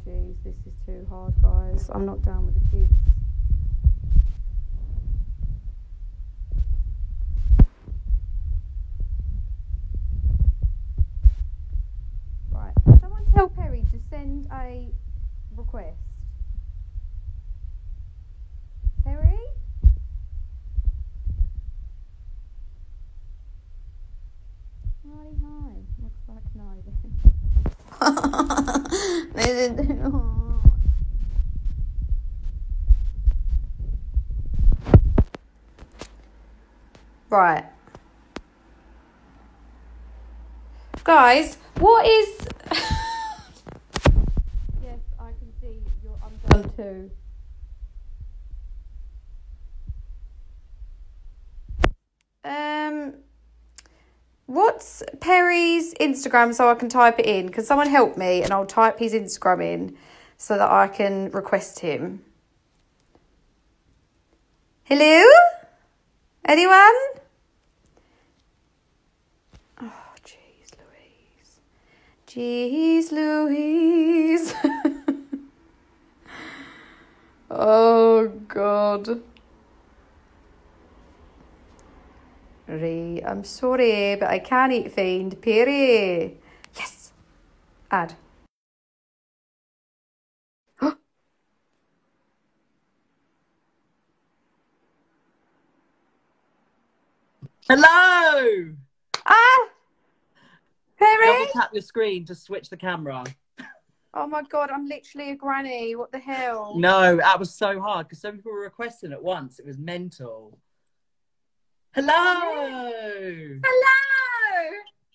jeez, this is too hard, guys. I'm not down with the kids. Right, someone tell Perry to send a request. Perry? Righty hi. Looks like no then. Right. Guys, what is... Yes, I can see I'm done too. What's Perry's Instagram so I can type it in? Can someone help me and I'll type his Instagram in so that I can request him? Hello? Anyone? Oh, jeez Louise. Jeez Louise. Oh, God. I'm sorry, but I can't find Perry. Yes. Add. Hello! Ah! Perry? Double tap your screen to switch the camera. Oh my God, I'm literally a granny. What the hell? No, that was so hard because so many people were requesting at once. It was mental. Hello! Hello!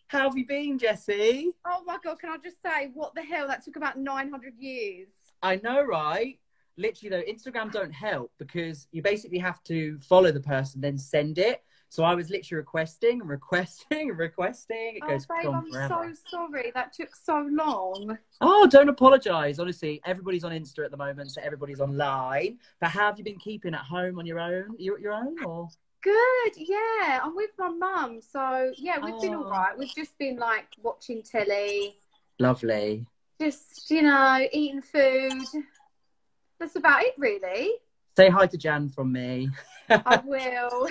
How have you been, Jessie? Oh my God, can I just say, what the hell? That took about 900 years. I know, right? Literally, though, Instagram don't help because you basically have to follow the person, then send it. So I was literally requesting and requesting and requesting. It goes babe, on I'm forever. so sorry. That took so long. Oh, don't apologise. Honestly, everybody's on Insta at the moment, so everybody's online. But how have you been keeping at home on your own? You at your own or? Good, yeah. I'm with my mum. So, yeah, we've been all right. We've just been, like, watching telly. Lovely. Just, you know, eating food. That's about it, really. Say hi to Jan from me. I will.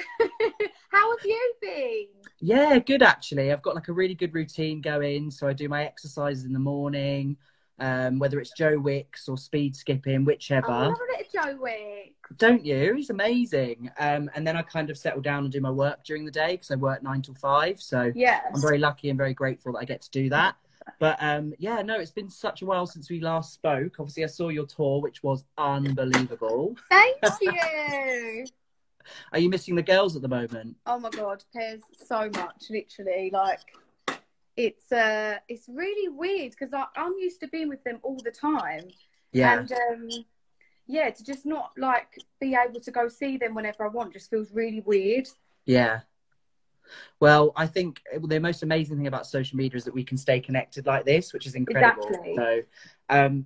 How have you been? Yeah, good actually. I've got like a really good routine going. So I do my exercises in the morning, whether it's Joe Wicks or speed skipping, whichever. I love a bit of Joe Wicks. Don't you? He's amazing. And then I kind of settle down and do my work during the day because I work 9 till 5. So yeah, I'm very lucky and very grateful that I get to do that. But yeah, no, it's been such a while since we last spoke. Obviously, I saw your tour, which was unbelievable. Thank you. Are you missing the girls at the moment? Oh my God, Pez, so much, literally. Like, it's really weird because I'm used to being with them all the time. Yeah. And yeah, to just not like be able to go see them whenever I want just feels really weird. Yeah. Well, I think the most amazing thing about social media is that we can stay connected like this, which is incredible. Exactly. So,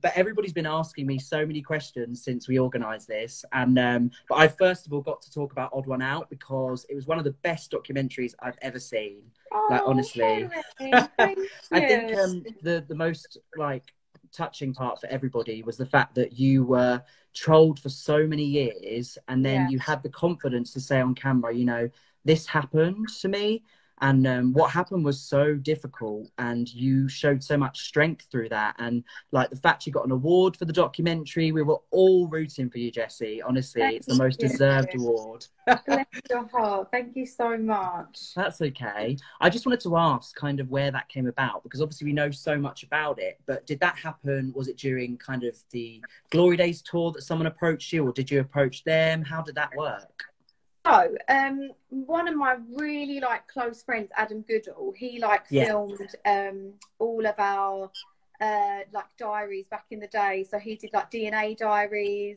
but everybody's been asking me so many questions since we organised this, and but I first of all got to talk about Odd One Out because it was one of the best documentaries I've ever seen. Oh, like honestly, thank you. I think the most like touching part for everybody was the fact that you were trolled for so many years, and then you had the confidence to say on camera, you know, this happened to me, and what happened was so difficult, and you showed so much strength through that. And like the fact you got an award for the documentary, we were all rooting for you, Jessie. Honestly, it's the most deserved award. Bless your heart. Thank you so much. That's okay. I just wanted to ask kind of where that came about, because obviously we know so much about it, but did that happen? Was it during kind of the Glory Days tour that someone approached you, or did you approach them? How did that work? So, one of my really like close friends, Adam Goodall, he like filmed all of our like diaries back in the day. So he did like DNA diaries,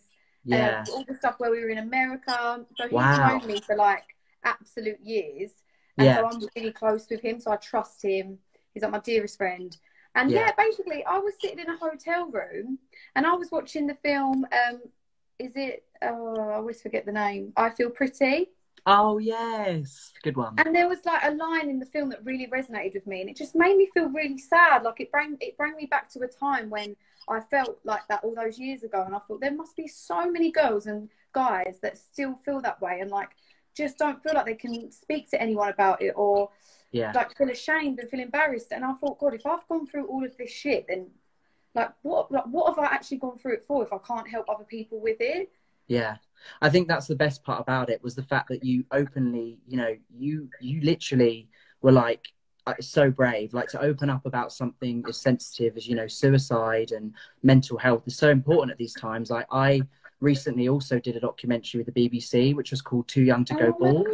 all the stuff where we were in America. So he's known me for like absolute years, and so I'm really close with him. So I trust him. He's like my dearest friend. And basically, I was sitting in a hotel room and I was watching the film. Is it? Oh, I always forget the name. I Feel Pretty. Oh yes, good one. And there was like a line in the film that really resonated with me, and it just made me feel really sad. Like it brought me back to a time when I felt like that all those years ago, and I thought there must be so many girls and guys that still feel that way, and like just don't feel like they can speak to anyone about it, or like feel ashamed and feel embarrassed. And I thought, God, if I've gone through all of this shit, then what have I actually gone through it for if I can't help other people with it? Yeah, I think that's the best part about it, was the fact that you openly, you know, you literally were like so brave, like to open up about something as sensitive as, you know, suicide and mental health is so important at these times. Like I recently also did a documentary with the BBC, which was called Too Young to Go Bald.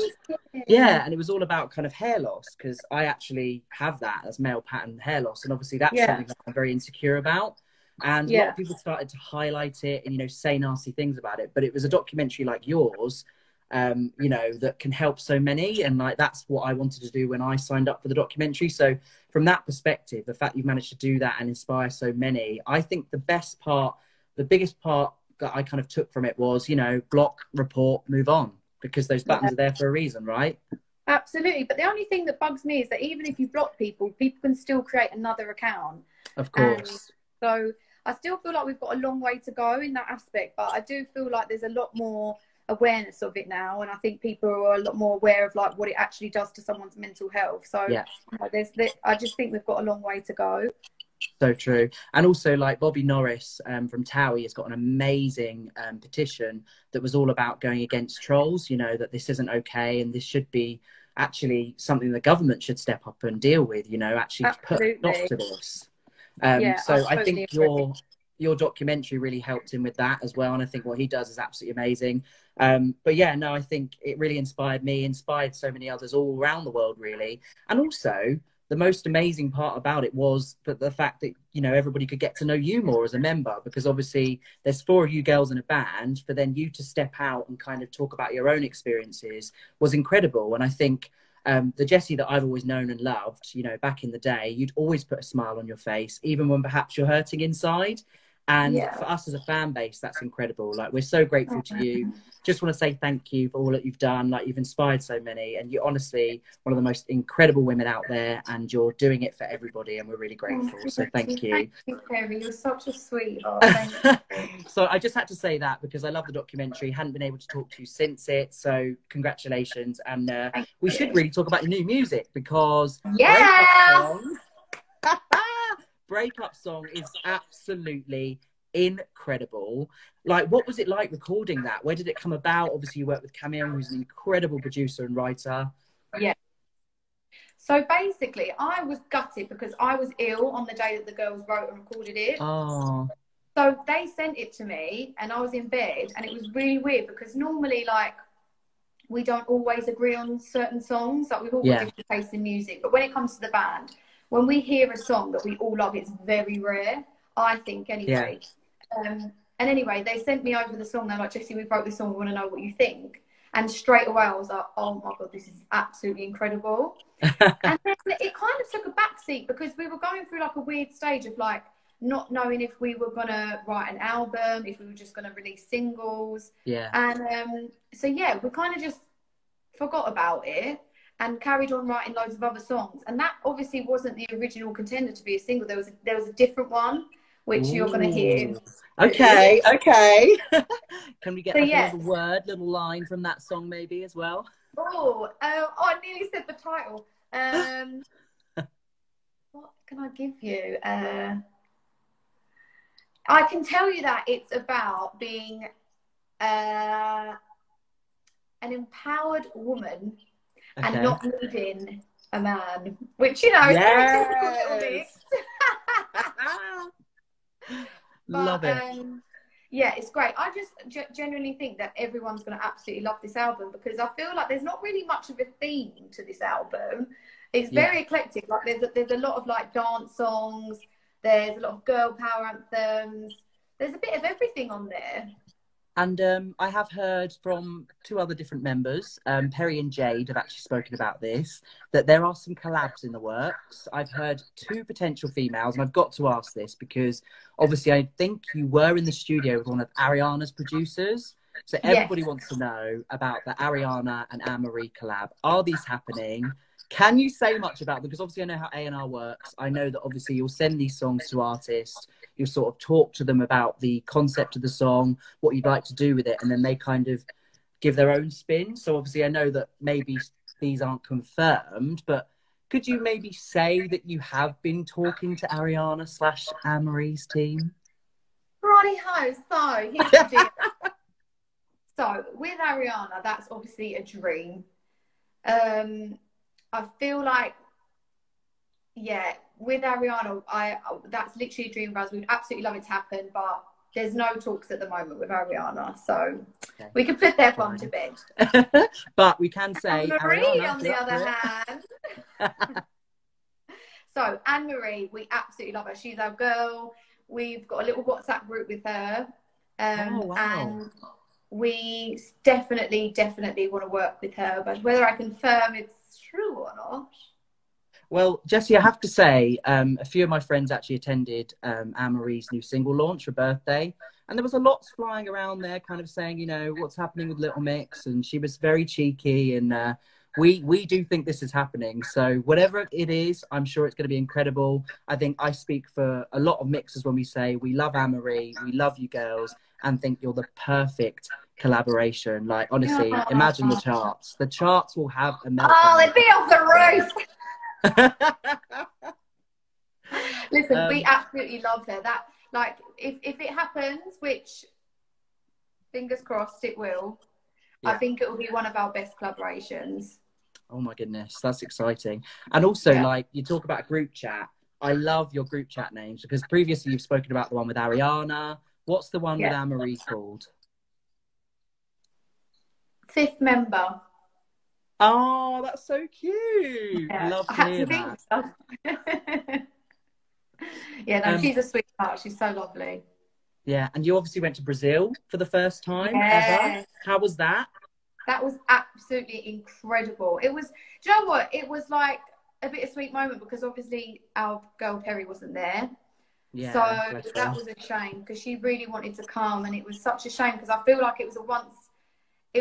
Yeah, and it was all about kind of hair loss, because I actually have that as male pattern hair loss, and obviously that's something that I'm very insecure about. And a lot of people started to highlight it and, you know, say nasty things about it. But it was a documentary like yours, you know, that can help so many. And like, that's what I wanted to do when I signed up for the documentary. So from that perspective, the fact you've managed to do that and inspire so many, I think the best part, the biggest part that I kind of took from it was, you know, block, report, move on, because those buttons are there for a reason, right? Absolutely. But the only thing that bugs me is that even if you block people, people can still create another account. Of course. So I still feel like we've got a long way to go in that aspect, but I do feel like there's a lot more awareness of it now, and I think people are a lot more aware of like what it actually does to someone's mental health. So you know, I just think we've got a long way to go. So true. And also like Bobby Norris from Towie has got an amazing petition that was all about going against trolls, you know, that this isn't okay and this should be actually something the government should step up and deal with, you know, actually put an stop to this. So I think your documentary really helped him with that as well, and I think what he does is absolutely amazing. But yeah, no, I think it really inspired me, inspired so many others all around the world, really. And also the most amazing part about it was that the fact that, you know, everybody could get to know you more as a member, because obviously there's 4 of you girls in a band, for then you to step out and kind of talk about your own experiences was incredible. And I think the Jessie that I've always known and loved, you know, back in the day, you'd always put a smile on your face, even when perhaps you're hurting inside. And for us as a fan base, that's incredible. Like, we're so grateful to you. Just want to say thank you for all that you've done. Like, you've inspired so many, and you're honestly one of the most incredible women out there, and you're doing it for everybody, and we're really grateful. So thank you. Thank you, Kerry. You're such a sweetheart. So I just had to say that because I love the documentary. Hadn't been able to talk to you since it. So congratulations. And we should really talk about your new music, because Breakup Song is absolutely incredible. Like, what was it like recording that? Where did it come about? Obviously you work with Camille, who's an incredible producer and writer. Yeah. So basically I was gutted because I was ill on the day that the girls wrote and recorded it. Oh. So they sent it to me and I was in bed, and it was really weird because normally, like, we don't always agree on certain songs. Like, we've all got different tastes in music, but when it comes to the band, when we hear a song that we all love, it's very rare, I think, anyway. And anyway, they sent me over the song. They're like, Jessie, we wrote this song. We want to know what you think. And straight away, I was like, oh, my God, this is absolutely incredible. And then it kind of took a backseat because we were going through, like, a weird stage of, like, not knowing if we were going to write an album, if we were just going to release singles. And so, yeah, we kind of just forgot about it and carried on writing loads of other songs. And that obviously wasn't the original contender to be a single. There was a different one, which you're going to hear. Okay. Can we get a little word, little line from that song maybe as well? I nearly said the title. What can I give you? I can tell you that it's about being an empowered woman and not needing a man, which, you know, is a typical little mix. Love it. Yeah, it's great. I just genuinely think that everyone's going to absolutely love this album, because I feel like there's not really much of a theme to this album. It's very eclectic. Like, there's a lot of, like, dance songs. There's a lot of girl power anthems. There's a bit of everything on there. And I have heard from 2 other different members, Perry and Jade have actually spoken about this, that there are some collabs in the works. I've heard 2 potential females, and I've got to ask this because obviously I think you were in the studio with one of Ariana's producers. So everybody wants to know about the Ariana and Anne-Marie collab. Are these happening? Can you say much about them? Because obviously I know how A&R works. I know that obviously you'll send these songs to artists. You'll sort of talk to them about the concept of the song, what you'd like to do with it, and then they kind of give their own spin. So obviously I know that maybe these aren't confirmed, but could you maybe say that you have been talking to Ariana / Anne-Marie's team? Righty-ho, so here's the deal. So with Ariana, that's obviously a dream. I feel like, yeah, with Ariana, that's literally a dream of ours. We'd absolutely love it to happen, but there's no talks at the moment with Ariana, so we can put that one to bed. But we can say Anne-Marie, Ariana, on the other hand. So Anne-Marie, we absolutely love her. She's our girl. We've got a little WhatsApp group with her, and we definitely want to work with her. But whether I confirm it's true or not. Well, Jessie, I have to say, a few of my friends actually attended Anne-Marie's new single launch for birthday. And there was a lot flying around there kind of saying, you know, what's happening with Little Mix? And she was very cheeky. And we do think this is happening. So whatever it is, I'm sure it's going to be incredible. I think I speak for a lot of mixers when we say we love Anne-Marie, we love you girls, and think you're the perfect collaboration. Like, honestly, imagine the charts. The charts will have a meltdown. Oh, they'd be off the roof. Listen, we absolutely love her. That, like, if it happens, which fingers crossed it will, I think it will be one of our best collaborations. Oh my goodness, that's exciting. And also, like, you talk about group chat. I love your group chat names because previously you've spoken about the one with Ariana. What's the one with Anne-Marie called? Fifth Member. Oh, that's so cute. Yeah, Love to hear that. Yeah, no, she's a sweetheart. She's so lovely. Yeah, and you obviously went to Brazil for the first time ever. How was that? That was absolutely incredible. It was, do you know what? It was like a bittersweet moment because obviously our girl Perry wasn't there. Yeah, so that was a shame because she really wanted to come, and it was such a shame because I feel like it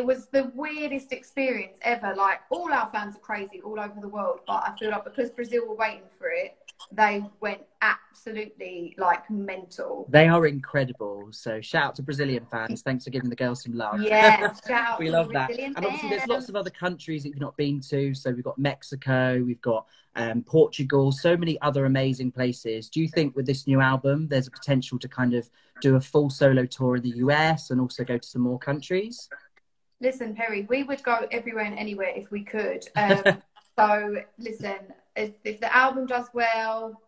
was the weirdest experience ever. Like, all our fans are crazy all over the world, but I feel like because Brazil were waiting for it, they went absolutely, like, mental. They are incredible. So shout out to Brazilian fans. Thanks for giving the girls some love. Yeah, shout out we to love Brazilian that. And fans. obviously there's lots of other countries that you've not been to. So we've got Mexico, we've got Portugal, so many other amazing places. Do you think with this new album, there's a potential to kind of do a full solo tour in the US and also go to some more countries? Listen, Perry, we would go everywhere and anywhere if we could. So, listen, if the album does well,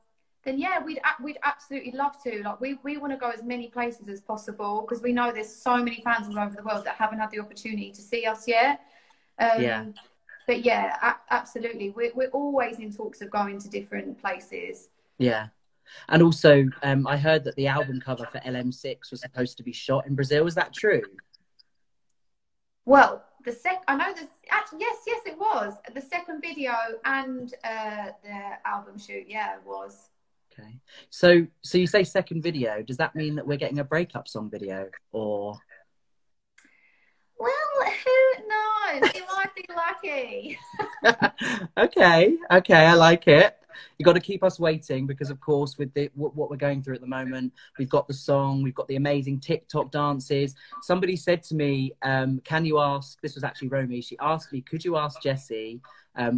then yeah, we'd absolutely love to. Like, we want to go as many places as possible because we know there's so many fans all over the world that haven't had the opportunity to see us yet. But yeah, absolutely. We're always in talks of going to different places. Yeah. And also, I heard that the album cover for LM6 was supposed to be shot in Brazil. Is that true? Well, I know this. Actually, yes, it was the second video and the album shoot. Yeah, it was. Okay, so you say second video. Does that mean that we're getting a breakup song video, or? Well, who knows? You might be lucky. Okay, I like it. You got to keep us waiting because, of course, with what we're going through at the moment, we've got the song, we've got the amazing TikTok dances. Somebody said to me, can you ask, this was actually Romy, she asked me, could you ask Jessie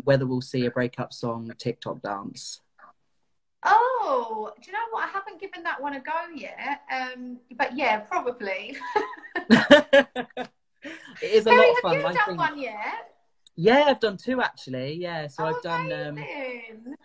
whether we'll see a breakup song TikTok dance? Oh, do you know what? I haven't given that one a go yet. But yeah, probably. It is a lot of fun. Have you done one yet? Yeah, I've done two actually. Yeah, so I've done.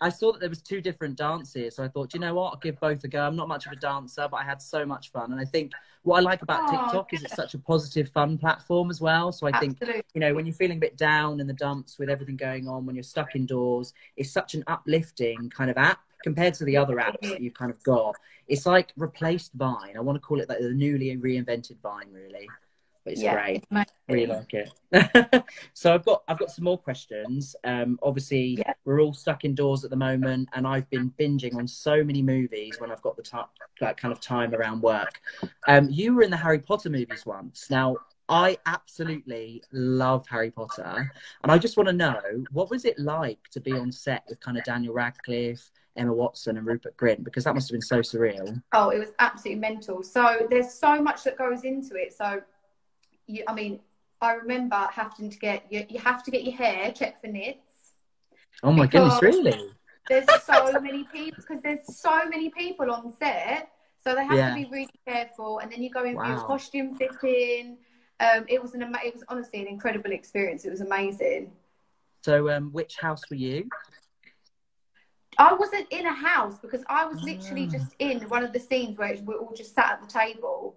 I saw that there was two different dances, so I thought, you know what, I'll give both a go. I'm not much of a dancer, but I had so much fun, and I think what I like about TikTok is it's such a positive, fun platform as well. So I think, you know, when you're feeling a bit down in the dumps with everything going on, when you're stuck indoors, it's such an uplifting kind of app compared to the other apps that you've kind of got. It's like replaced Vine. I want to call it like the newly reinvented Vine, really. But it's great. Really like it. So I've got some more questions. Obviously, we're all stuck indoors at the moment, and I've been binging on so many movies when I've got the kind of time around work. You were in the Harry Potter movies once. Now, I absolutely love Harry Potter. And I just want to know, what was it like to be on set with kind of Daniel Radcliffe, Emma Watson and Rupert Grint? Because that must have been so surreal. Oh, it was absolutely mental. So there's so much that goes into it. So, I mean, I remember having to you have to get your hair checked for nits. Oh my goodness, really? There's so many people, because there's so many people on set. So they have to be really careful. And then you go in for your costume fitting. It was honestly an incredible experience. It was amazing. So, which house were you? I wasn't in a house, because I was literally just in one of the scenes where we're all just sat at the table.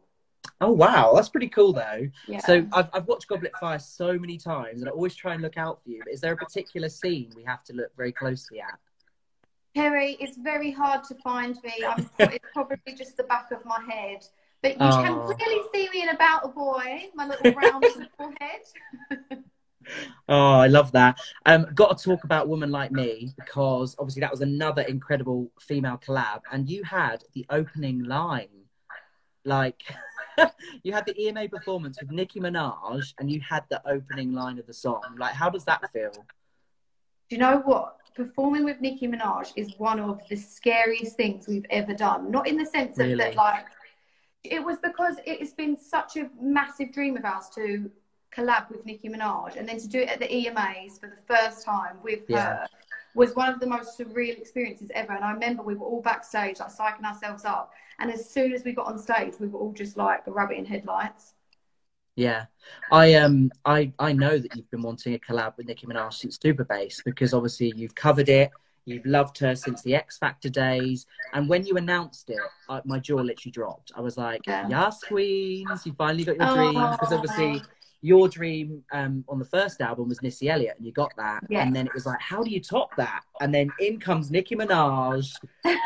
Oh wow, that's pretty cool though. Yeah. So I've watched Goblet of Fire so many times, and I always try and look out for you. But is there a particular scene we have to look very closely at? Perry, it's very hard to find me. It's probably just the back of my head. But you can clearly see me in About a Boy, my little round head. Oh, I love that. Got to talk about Woman Like Me, because obviously that was another incredible female collab, and you had the opening line. Like, you had the EMA performance with Nicki Minaj, and you had the opening line of the song. Like, how does that feel? Do you know what? Performing with Nicki Minaj is one of the scariest things we've ever done. Not in the sense of that, like, it was because it's been such a massive dream of ours to collab with Nicki Minaj, and then to do it at the EMAs for the first time with her was one of the most surreal experiences ever. And I remember we were all backstage, like, psyching ourselves up. And as soon as we got on stage, we were all just like a rabbit in headlights. Yeah, I know that you've been wanting a collab with Nicki Minaj since Super Bass, because obviously you've covered it, you've loved her since the X Factor days, and when you announced it, my jaw literally dropped. I was like, yes, queens, you finally got your dream, because obviously your dream on the first album was Missy Elliott, and you got that, and then it was like, how do you top that? And then in comes Nicki Minaj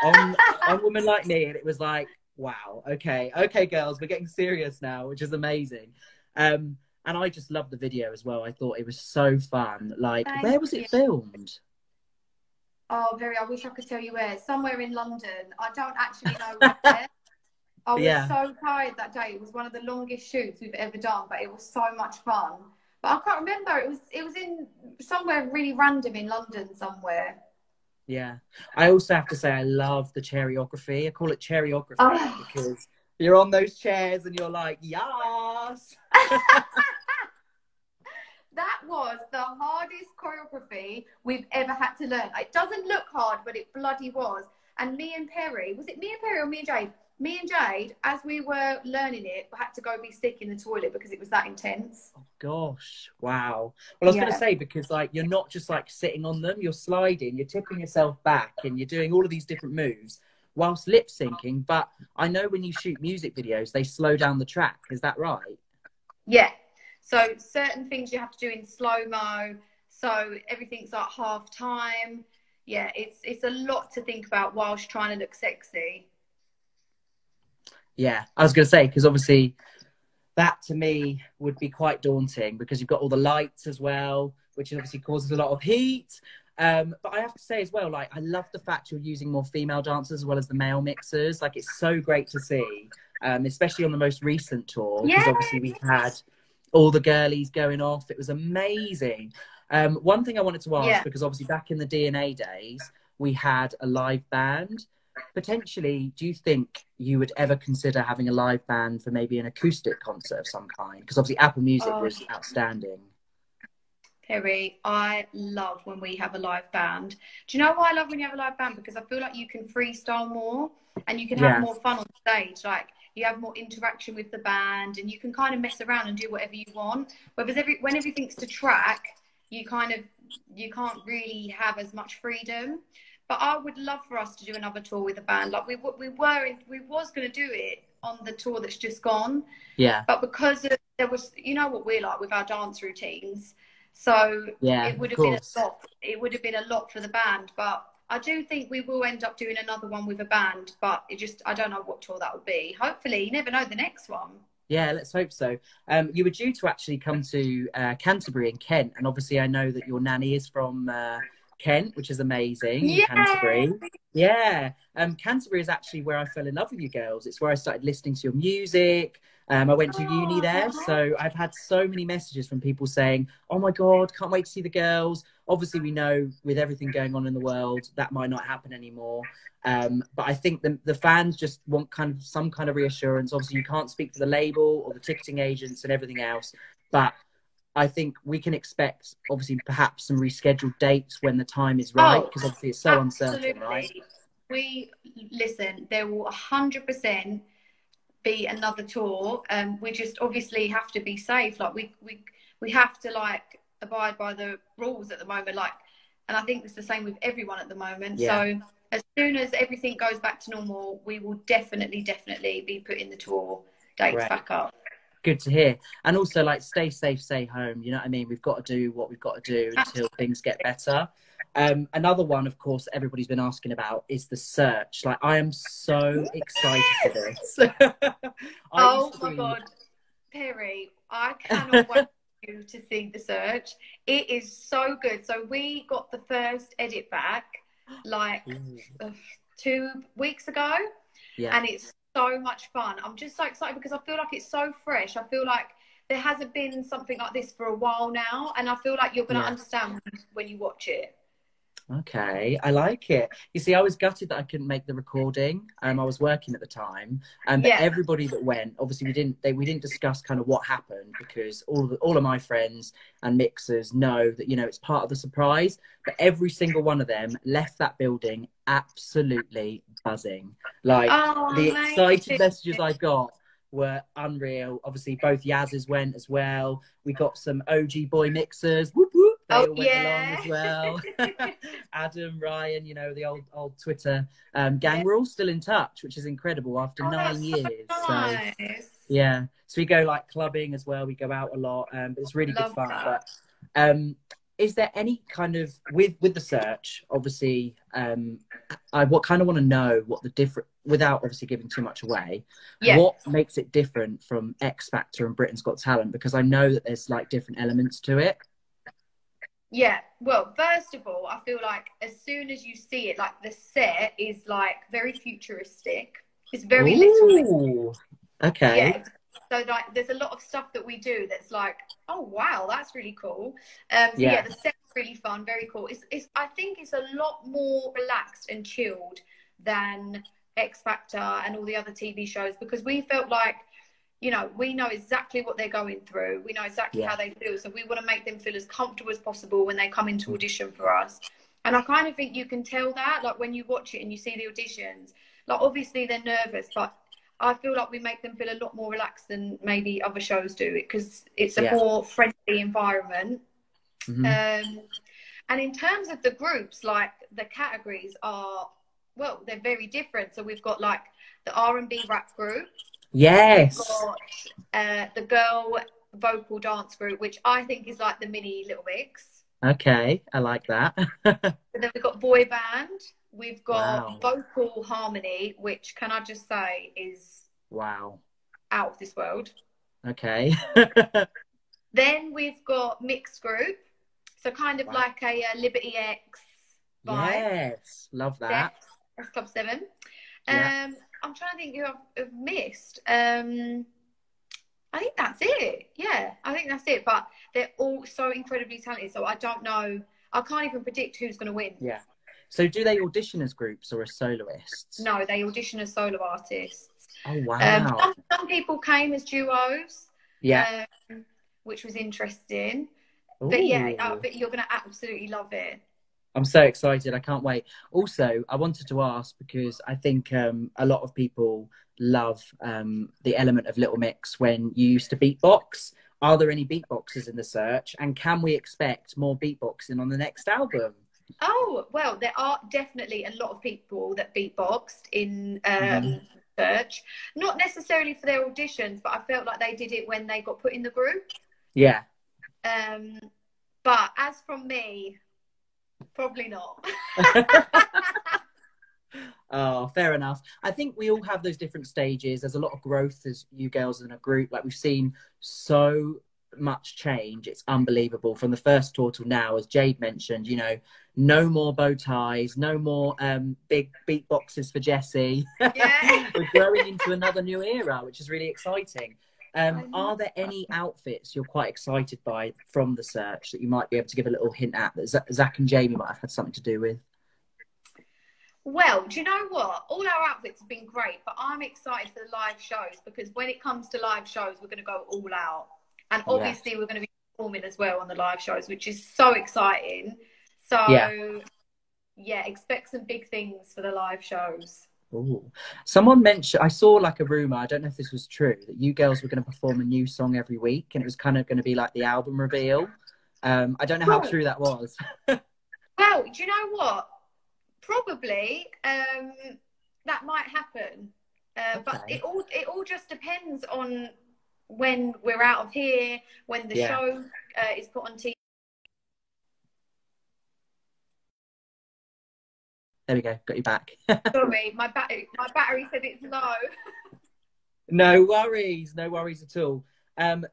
on Woman Like Me, and it was like, wow, okay, girls, we're getting serious now, which is amazing. And I just loved the video as well. I thought it was so fun. Like, where was it filmed? Oh, I wish I could tell you where. Somewhere in London. I don't actually know where. I was so tired that day. It was one of the longest shoots we've ever done, but it was so much fun. But I can't remember. It was in somewhere really random in London somewhere. Yeah. I also have to say I love the choreography. I call it choreography because you're on those chairs and you're like, yes. That was the hardest choreography we've ever had to learn. It doesn't look hard, but it bloody was. And me and Perry, was it me and Perry or me and Jade? Me and Jade, as we were learning it, had to go be sick in the toilet because it was that intense. Oh, gosh. Wow. Well, I was going to say, because, like, you're not just, like, sitting on them. You're sliding. You're tipping yourself back. And you're doing all of these different moves whilst lip syncing. But I know when you shoot music videos, they slow down the track. Is that right? Yeah. So certain things you have to do in slow-mo. So everything's like half time. Yeah, it's a lot to think about whilst trying to look sexy. Yeah, I was going to say, because obviously that to me would be quite daunting, because you've got all the lights as well, which obviously causes a lot of heat. But I have to say as well, like, I love the fact you're using more female dancers as well as the male mixers. Like, it's so great to see, especially on the most recent tour, because obviously we had all the girlies going off. It was amazing. One thing I wanted to ask, because obviously back in the DNA days, we had a live band. Potentially, do you think you would ever consider having a live band for maybe an acoustic concert of some kind? Because obviously Apple Music was outstanding. Perry, I love when we have a live band. Do you know why I love when you have a live band? Because I feel like you can freestyle more and you can have more fun on stage. Like, you have more interaction with the band and you can kind of mess around and do whatever you want. Whereas when everything's to track, you can't really have as much freedom. But I would love for us to do another tour with a band. Like we was going to do it on the tour that's just gone. Yeah. But because there was, you know what we're like with our dance routines. So it would have been a lot. It would have been a lot for the band. But I do think we will end up doing another one with a band. But I don't know what tour that would be. Hopefully, you never know the next one. Yeah, let's hope so. You were due to actually come to Canterbury in Kent. And obviously I know that your nanny is from Kent, which is amazing, in Yeah. Canterbury. Yeah. Canterbury is actually where I fell in love with you girls. It's where I started listening to your music. I went to uni there, so I've had so many messages from people saying, "Oh my God, can't wait to see the girls." Obviously, we know with everything going on in the world, that might not happen anymore. But I think the fans just want kind of some kind of reassurance. Obviously, you can't speak for the label or the ticketing agents and everything else, but I think we can expect, obviously, perhaps some rescheduled dates when the time is right, because obviously it's so uncertain, right? Listen, there will 100% be another tour. We just obviously have to be safe. Like we have to like abide by the rules at the moment. Like, and I think it's the same with everyone at the moment. Yeah. So as soon as everything goes back to normal, we will definitely be putting the tour dates back up. Good to hear. And also, like, stay safe, stay home. You know what I mean? We've got to do what we've got to do until things get better. Another one, of course, everybody's been asking about is the search. Like, I am so excited for this. Oh my God, Perry, I cannot wait you to see the search. It is so good. So we got the first edit back like 2 weeks ago, and it's so much fun. I'm just so excited because I feel like it's so fresh. I feel like there hasn't been something like this for a while now, and I feel like you're going to understand when you watch it. Okay, I like it. You see, I was gutted that I couldn't make the recording. I was working at the time, but everybody that went, obviously, we didn't discuss kind of what happened, because all of my friends and mixers know that, you know, it's part of the surprise. But every single one of them left that building absolutely buzzing. Like, the excited messages I got were unreal. Obviously, both Yaz's went as well. We got some OG boy mixers. Whoop, whoop. They all went along as well. Adam, Ryan, you know, the old Twitter gang. We're all still in touch, which is incredible after 9 years. So nice. So, yeah. So we go like clubbing as well. We go out a lot. But it's really good fun. That. But is there any kind of, with the search, obviously, I kind of want to know what the different, without obviously giving too much away, what makes it different from X Factor and Britain's Got Talent? Because I know that there's like different elements to it. Yeah, well, first of all, I feel like as soon as you see it, like the set is like very futuristic. It's very little. Okay. Yeah. So like there's a lot of stuff that we do that's like, oh wow, that's really cool. So yeah, the set's really fun, very cool. It's I think it's a lot more relaxed and chilled than X Factor and all the other TV shows, because we felt like, you know, we know exactly what they're going through. We know exactly how they feel. So we want to make them feel as comfortable as possible when they come into audition for us. And I kind of think you can tell that, like when you watch it and you see the auditions, like obviously they're nervous, but I feel like we make them feel a lot more relaxed than maybe other shows do it, because it's a more friendly environment. And in terms of the groups, like the categories are, well, they're very different. So we've got like the R&B rap group. Yes. We've got the girl vocal dance group, which I think is like the mini Little Mix. Okay, I like that. And then we've got boy band. We've got vocal harmony, which, can I just say, is out of this world. Okay. Then we've got mixed group, so kind of like a Liberty X vibe. Yes, love that. That's Club 7. I'm trying to think who I've missed. I think that's it. Yeah, I think that's it. But they're all so incredibly talented, so I don't know. I can't even predict who's going to win. Yeah. So do they audition as groups or as soloists? No, they audition as solo artists. Oh, wow. Some people came as duos. Yeah. Which was interesting. Ooh. But yeah, you're going to absolutely love it. I'm so excited. I can't wait. Also, I wanted to ask, because I think a lot of people love the element of Little Mix when you used to beatbox. Are there any beatboxers in the search? And can we expect more beatboxing on the next album? Oh, well, there are definitely a lot of people that beatboxed in search. Not necessarily for their auditions, but I felt like they did it when they got put in the group. Yeah. But as from me, probably not. Oh, fair enough. I think we all have those different stages. There's a lot of growth as you girls in a group. Like, we've seen so much change. It's unbelievable. From the first tour till now, as Jade mentioned, you know, no more bow ties, no more big beatboxes for Jessie. Yeah. We're growing into another new era, which is really exciting. Are there any outfits you're quite excited by from the search that you might be able to give a little hint at that Zach and Jamie might have had something to do with? Well, do you know what? All our outfits have been great, but I'm excited for the live shows, because when it comes to live shows, we're going to go all out. And obviously, we're going to be performing as well on the live shows, which is so exciting. So, yeah, expect some big things for the live shows. Ooh. Someone mentioned, I saw like a rumor, I don't know if this was true, that you girls were going to perform a new song every week, and it was kind of going to be like the album reveal. I don't know how true that was. Well, do you know what? Probably that might happen, but it all just depends on when we're out of here, when the show is put on TV. There we go, got you back. Sorry, my battery said it's low. No worries at all.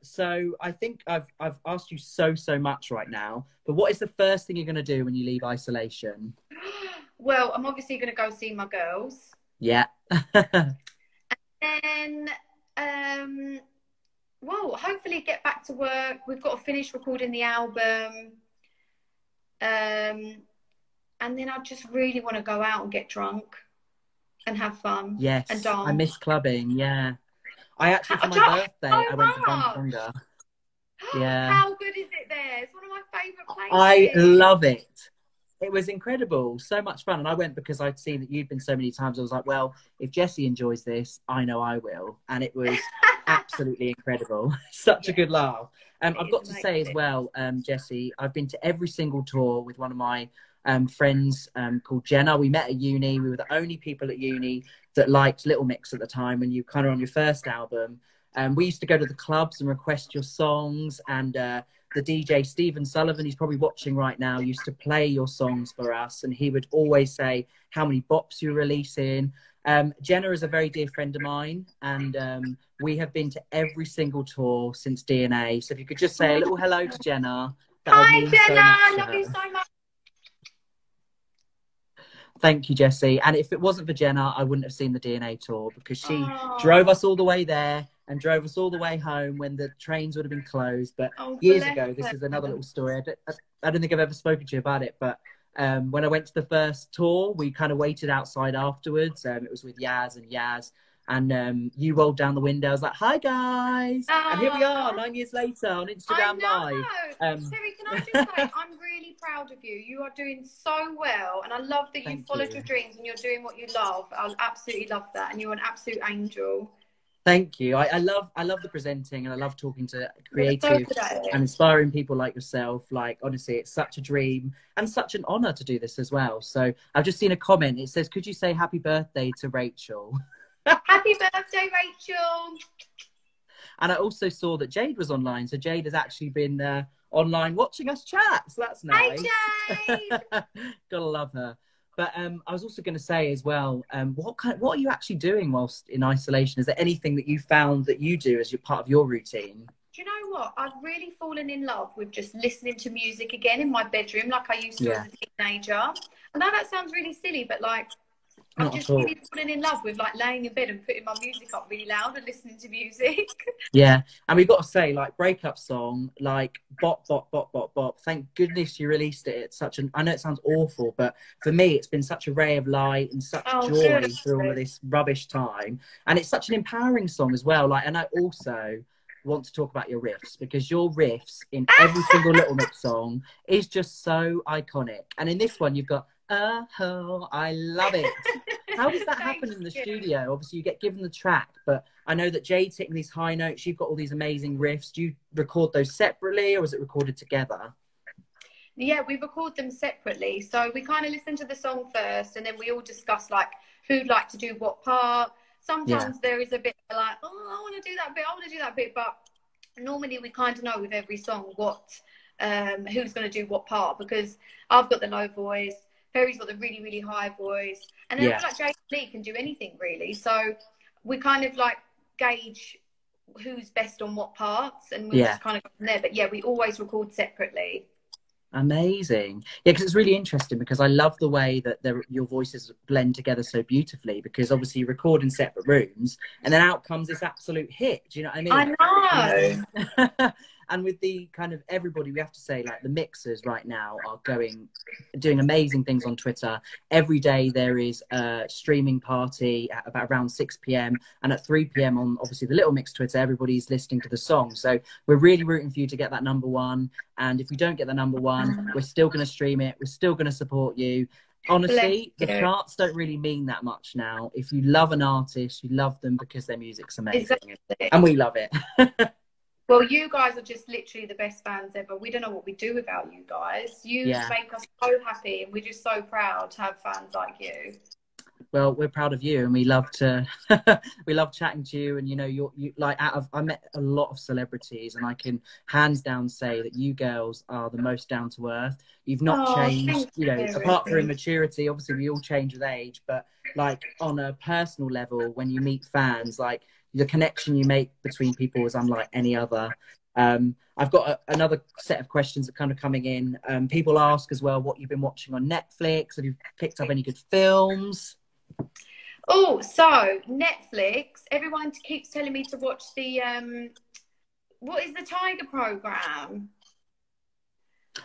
So I think I've asked you so much right now, but what is the first thing you're going to do when you leave isolation? Well, I'm obviously going to go see my girls. Yeah. And then, well, hopefully get back to work. We've got to finish recording the album. And then I just really want to go out and get drunk and have fun. Yes, and dance. I miss clubbing, yeah. I actually, for my birthday, I went to Bunga. Yeah. How good is it there? It's one of my favourite places. I love it. It was incredible. So much fun. And I went because I'd seen that you'd been so many times. I was like, well, if Jessie enjoys this, I know I will. And it was absolutely incredible. Such a good laugh. I've got to say as well, Jessie, I've been to every single tour with one of my friends called Jenna. We met at uni. We were the only people at uni that liked Little Mix at the time when you kind of on your first album. We used to go to the clubs and request your songs, and the DJ Stephen Sullivan, he's probably watching right now, used to play your songs for us, and he would always say how many bops you're releasing. Jenna is a very dear friend of mine, and we have been to every single tour since DNA. So if you could just say a little hello to Jenna. Hi Jenna, I love you so much. Thank you, Jessie. And if it wasn't for Jenna, I wouldn't have seen the DNA tour, because she drove us all the way there and drove us all the way home when the trains would have been closed. But years ago, this is another little story. I don't think I've ever spoken to you about it, but when I went to the first tour, we kind of waited outside afterwards. It was with Yaz and you rolled down the window. I was like, hi, guys. And here we are 9 years later on Instagram Live. Terry, can I just say, I'm really proud of you. You are doing so well. And I love that you followed your dreams and you're doing what you love. I absolutely love that. And you're an absolute angel. Thank you. I love the presenting, and I love talking to creative and inspiring people like yourself. Like, honestly, it's such a dream and such an honor to do this as well. So I've just seen a comment. It says, could you say happy birthday to Rachel? Happy birthday, Rachel. And I also saw that Jade was online. So Jade has actually been online watching us chat. So that's nice. Hi, Jade. Gotta love her. But I was also going to say as well, what are you actually doing whilst in isolation? Is there anything that you found that you do as part of your routine? Do you know what? I've really fallen in love with just listening to music again in my bedroom, like I used to as a teenager. I know that sounds really silly, but like, I'm just really falling in love with like laying in bed and putting my music up really loud and listening to music. Yeah, and we've got to say, like, breakup song, like bop, bop, bop, bop, bop. Thank goodness you released it. It's such an, I know it sounds awful, but for me, it's been such a ray of light and such joy through all of this rubbish time. And it's such an empowering song as well. Like, and I also want to talk about your riffs, because your riffs in every single Little Mix song is just so iconic. And in this one, you've got, oh, I love it. How does that happen in the studio? Obviously, you get given the track, but I know that Jade's hitting these high notes. You've got all these amazing riffs. Do you record those separately, or is it recorded together? Yeah, we record them separately. So we kind of listen to the song first, and then we all discuss like who'd like to do what part. Sometimes there is a bit like, oh, I want to do that bit, I want to do that bit. But normally we kind of know with every song what who's going to do what part, because I've got the low voice, Perry's got the really, really high voice. And then like Jade Lee can do anything really. So we kind of like gauge who's best on what parts, and we'll just kind of go from there. But yeah, we always record separately. Amazing. Yeah, because it's really interesting, because I love the way that your voices blend together so beautifully, because obviously you record in separate rooms and then out comes this absolute hit. Do you know what I mean? I know. And with the kind of everybody, we have to say, like, the mixers right now are doing amazing things on Twitter. Every day there is a streaming party at about around 6 p.m. and at 3 p.m. on obviously the Little Mix Twitter, everybody's listening to the song. So we're really rooting for you to get that #1. And if you don't get the #1, we're still going to stream it. We're still going to support you. Honestly, the charts don't really mean that much now. If you love an artist, you love them because their music's amazing. Exactly. And we love it. Well, you guys are just literally the best fans ever. We don't know what we'd do without you guys. You make us so happy, and we're just so proud to have fans like you. Well, we're proud of you, and we love we love chatting to you. And you know, you like, I met a lot of celebrities, and I can hands down say that you girls are the most down to earth. You've not changed, you know, apart from immaturity. Obviously, we all change with age, but like on a personal level, when you meet fans, like, the connection you make between people is unlike any other. I've got another set of questions that kind of coming in. People ask as well what you've been watching on Netflix. Have you picked up any good films? Oh, so Netflix, everyone keeps telling me to watch the, what is the Tiger program?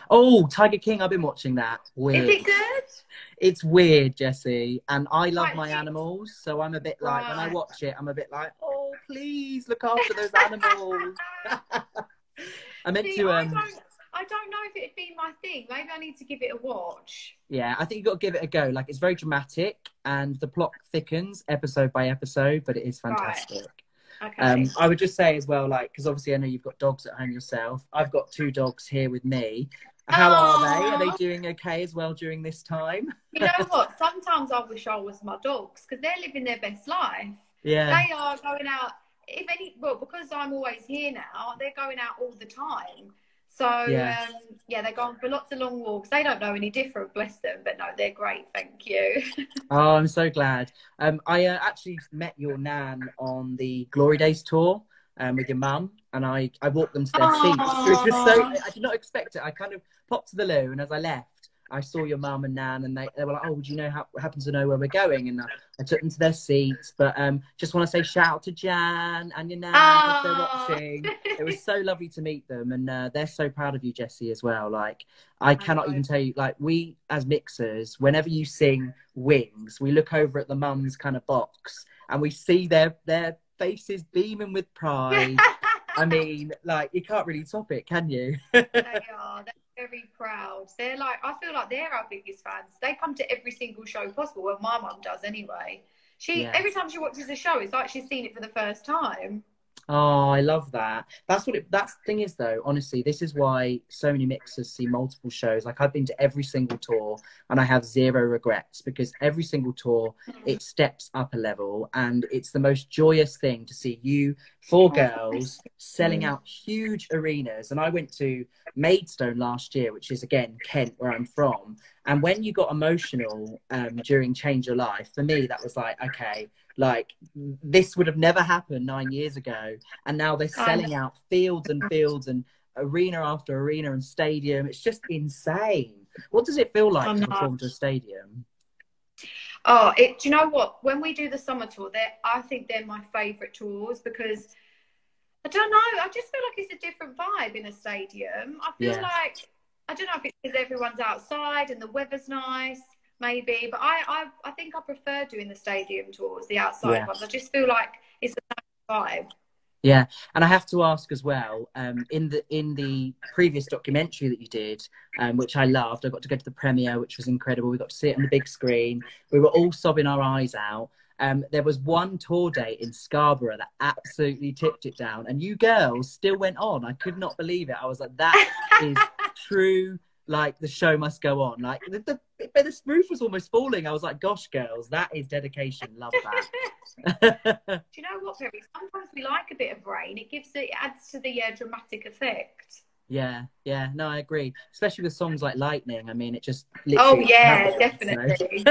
Oh, Tiger King, I've been watching that. Weird. Is it good? It's weird, Jessie. And I love my animals, so I'm a bit like, when I watch it, I'm a bit like, oh, please look after those animals. I meant to... I don't know if it'd be my thing. Maybe I need to give it a watch. Yeah, I think you've got to give it a go. Like, it's very dramatic, and the plot thickens episode by episode, but it is fantastic. Okay. I would just say as well, like, because obviously I know you've got dogs at home yourself. I've got 2 dogs here with me. How are they? Are they doing okay as well during this time? You know what? Sometimes I wish I was my dogs, because they're living their best life. Yeah. They are going out, because I'm always here now, they're going out all the time. So, yeah, they're going for lots of long walks. They don't know any different, bless them. But no, they're great, thank you. Oh, I'm so glad. I actually met your nan on the Glory Days tour with your mum. And I walked them to their seats. Which was I did not expect it. I kind of popped to the loo, and as I left, I saw your mum and nan, and they were like, oh, do you know happen to know where we're going? And I took them to their seats. But just want to say shout out to Jan and your nan if they're watching. It was so lovely to meet them, and they're so proud of you, Jessie, as well. Like, I cannot even tell you, like, we as mixers, whenever you sing Wings, we look over at the mum's kind of box, and we see their faces beaming with pride. I mean, like, you can't really top it, can you? They are. They're very proud. They're like, I feel like they're our biggest fans. They come to every single show possible. Well, my mum does anyway. Every time she watches a show, it's like she's seen it for the first time. Oh, I love that. That's the thing is, though, honestly, this is why so many mixers see multiple shows. Like, I've been to every single tour and I have zero regrets, because every single tour, it steps up a level, and it's the most joyous thing to see you 4 girls selling out huge arenas. And I went to Maidstone last year, which is, again, Kent, where I'm from. And when you got emotional during Change Your Life, for me, that was like, okay, like, this would have never happened 9 years ago, and now they're selling out fields and fields and arena after arena and stadium. It's just insane. What does it feel like to perform to a stadium? Oh, do you know what? When we do the summer tour, I think they're my favourite tours, because I don't know, I just feel like it's a different vibe in a stadium. I feel like, I don't know if it's because everyone's outside and the weather's nice. Maybe, but I think I prefer doing the stadium tours, the outside ones. I just feel like it's a vibe. Yeah, and I have to ask as well, in the previous documentary that you did, which I loved, I got to go to the premiere, which was incredible. We got to see it on the big screen. We were all sobbing our eyes out. There was one tour date in Scarborough that absolutely tipped it down, and you girls still went on. I could not believe it. I was like, that is true. Like, the show must go on. Like, the roof was almost falling. I was like, gosh, girls, that is dedication. Love that. Do you know what, Perry? Sometimes we like a bit of rain. It adds to the dramatic effect. Yeah, no, I agree. Especially with songs like Lightning. I mean, it just literally... Oh, yeah, definitely.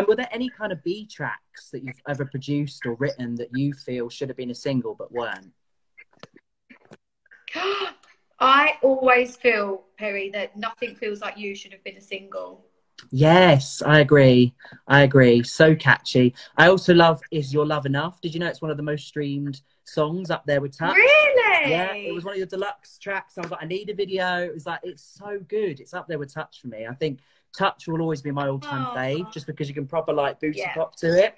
Were there any kind of B tracks that you've ever produced or written that you feel should have been a single but weren't? I always feel, Perry, that Nothing Feels Like You should have been a single. Yes, I agree. I agree. So catchy. I also love Is Your Love Enough? Did you know it's one of the most streamed songs up there with Touch? Yeah, it was Really? one of your deluxe tracks. I was like, I need a video. It was like, it's so good. It's up there with Touch for me. I think Touch will always be my all-time Oh, fave, just because you can proper like booty yeah, pop to it.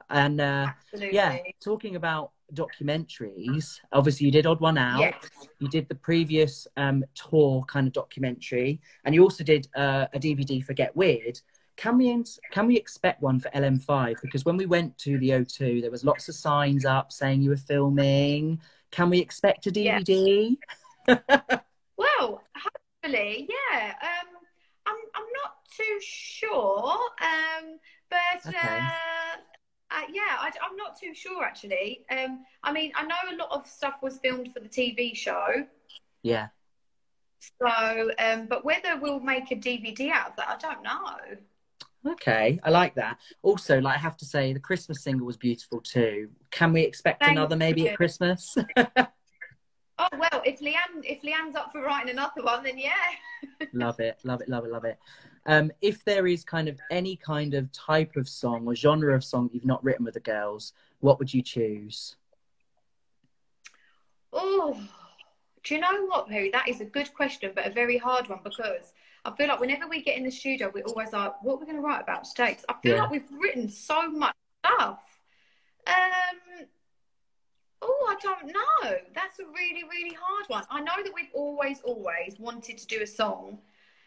And yeah, absolutely. talking about documentaries, obviously you did Odd One Out. Yes. You did the previous tour kind of documentary, and you also did a DVD for Get Weird. Can we expect one for LM5? Because when we went to the O2, there was lots of signs up saying you were filming. Can we expect a Yeah. DVD? Well, hopefully, yeah. I'm not too sure, but Okay. yeah, I'm not too sure actually. I mean, I know a lot of stuff was filmed for the TV show, Yeah. so but whether we'll make a DVD out of that, I don't know. Okay, I like that. Also, like I have to say, the Christmas single was beautiful too. Can we expect Thank another maybe at you. Christmas? Oh well, if Leanne's up for writing another one, then yeah. Love it, love it, love it, love it. If there is kind of any kind of type of song or genre of song you've not written with the girls, what would you choose? Oh, do you know what, Perry? That is a good question, but a very hard one because I feel like whenever we get in the studio, we're always like, what are we going to write about today? 'Cause I feel Yeah, like we've written so much stuff. Um, oh, I don't know. That's a really, really hard one. I know that we've always wanted to do a song,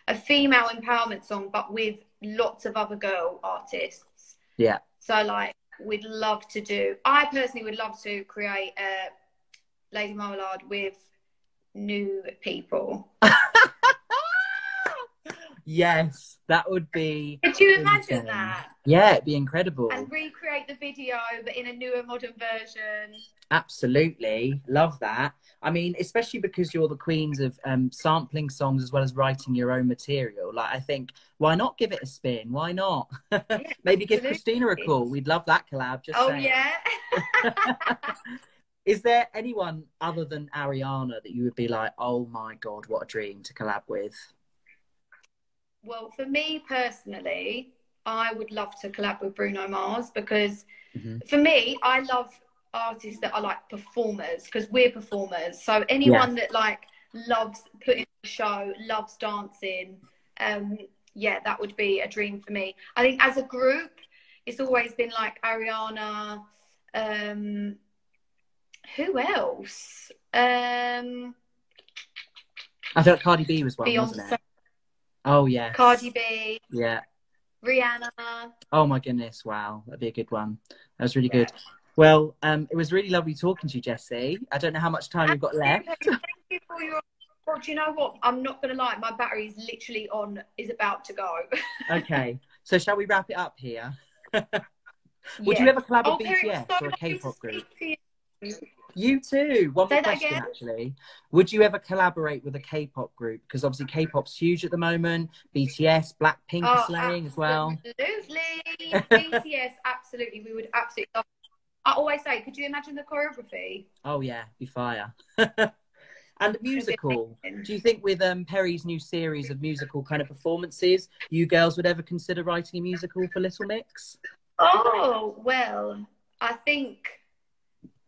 a female empowerment song, but with lots of other girl artists. yeah. So, like, we'd love to do, I personally would love to create a Lady Marmalade with new people. Yes, that would be Could you imagine insane. that? Yeah, it'd be incredible. And recreate the video, but in a newer, modern version. Absolutely. Love that. I mean, especially because you're the queens of sampling songs as well as writing your own material. Like, I think, why not give it a spin? Why not? Yeah, Maybe give absolutely. Christina a call. We'd love that collab. Just Oh, saying. yeah. Is there anyone other than Ariana that you would be like, oh my God, what a dream to collab with? Well, for me personally, I would love to collab with Bruno Mars because for me, I love artists that are like performers because we're performers. So anyone that like loves putting on a show, loves dancing, yeah, that would be a dream for me. I think as a group, it's always been like Ariana. Who else? I feel like Cardi B was one, wasn't Beyonce, it? Oh, yes. Cardi B, Yeah. Rihanna. Oh, my goodness. Wow. That'd be a good one. That was really good. Well, it was really lovely talking to you, Jessie. I don't know how much time we've got left. Thank you for your... Well, do you know what? I'm not going to lie. My battery is literally on, is about to go. Okay. So shall we wrap it up here? Would you ever collab with BTS or a K-pop group? You too. One more question, actually. Would you ever collaborate with a K-pop group? Because obviously K-pop's huge at the moment. BTS, Blackpink are slaying as well. Absolutely. BTS, absolutely. We would absolutely love it. I always say, could you imagine the choreography? Oh, yeah. Be fire. And musical. Do you think with Perry's new series of musical kind of performances, you girls would ever consider writing a musical for Little Mix? Oh, well, I think...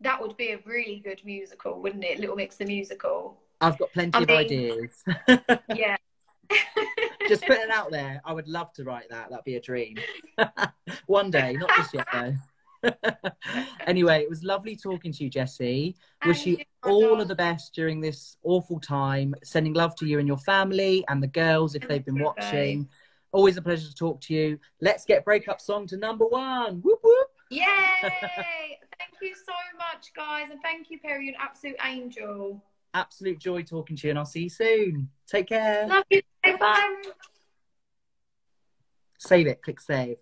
that would be a really good musical, wouldn't it? Little Mix the musical. I've got plenty of ideas. Yeah. Just putting it out there. I would love to write that. That'd be a dream. One day, not just yet though. Anyway, it was lovely talking to you, Jessie. Wish you all of the best during this awful time. Sending love to you and your family and the girls if they've been watching. Always a pleasure to talk to you. Let's get Breakup Song to #1. Whoop whoop. Yay! Thank you so much, guys. And thank you, Perry. You're an absolute angel. Absolute joy talking to you, and I'll see you soon. Take care. Love you. Bye. Save it. Click save.